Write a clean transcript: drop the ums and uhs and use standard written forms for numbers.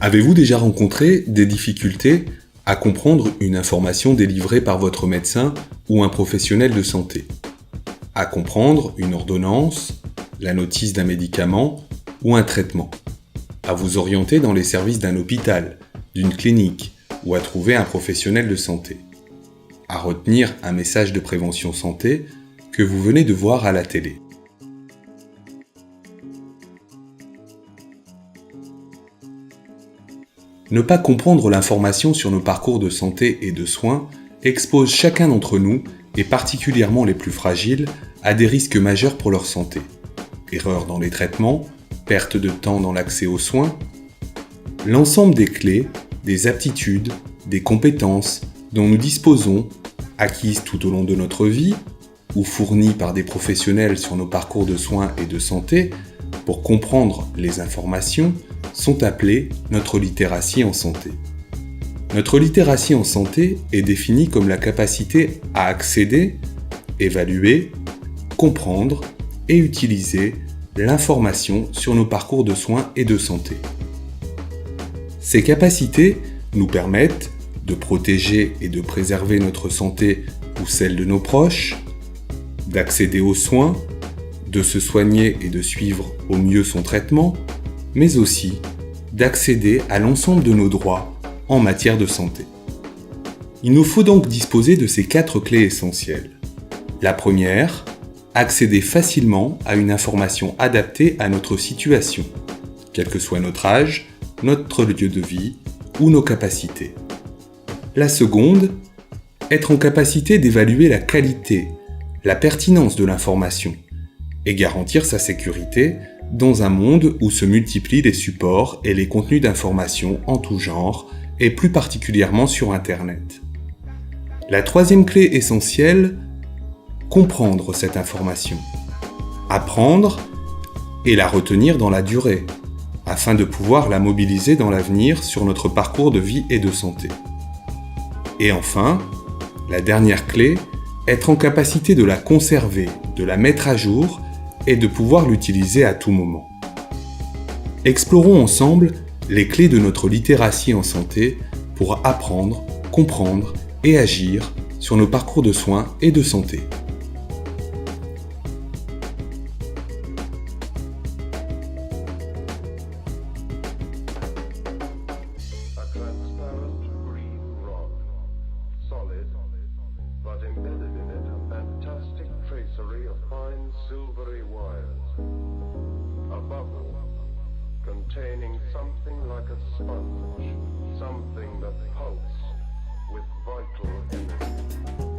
Avez-vous déjà rencontré des difficultés à comprendre une information délivrée par votre médecin ou un professionnel de santé? À comprendre une ordonnance, la notice d'un médicament ou un traitement? À vous orienter dans les services d'un hôpital, d'une clinique ou à trouver un professionnel de santé? À retenir un message de prévention santé que vous venez de voir à la télé? Ne pas comprendre l'information sur nos parcours de santé et de soins expose chacun d'entre nous, et particulièrement les plus fragiles, à des risques majeurs pour leur santé. Erreurs dans les traitements, perte de temps dans l'accès aux soins. L'ensemble des clés, des aptitudes, des compétences dont nous disposons, acquises tout au long de notre vie, ou fournies par des professionnels sur nos parcours de soins et de santé, pour comprendre les informations, sont appelées notre littératie en santé. Notre littératie en santé est définie comme la capacité à accéder, évaluer, comprendre et utiliser l'information sur nos parcours de soins et de santé. Ces capacités nous permettent de protéger et de préserver notre santé ou celle de nos proches, d'accéder aux soins, de se soigner et de suivre au mieux son traitement, mais aussi d'accéder à l'ensemble de nos droits en matière de santé. Il nous faut donc disposer de ces 4 clés essentielles. La première, accéder facilement à une information adaptée à notre situation, quel que soit notre âge, notre lieu de vie ou nos capacités. La seconde, être en capacité d'évaluer la qualité, la pertinence de l'information et garantir sa sécurité dans un monde où se multiplient les supports et les contenus d'information en tout genre, et plus particulièrement sur Internet. La troisième clé essentielle, comprendre cette information, apprendre et la retenir dans la durée, afin de pouvoir la mobiliser dans l'avenir sur notre parcours de vie et de santé. Et enfin, la dernière clé, être en capacité de la conserver, de la mettre à jour et de pouvoir l'utiliser à tout moment. Explorons ensemble les clés de notre littératie en santé pour apprendre, comprendre et agir sur nos parcours de soins et de santé. But embedded in it a fantastic tracery of fine silvery wires. A bubble containing something like a sponge, something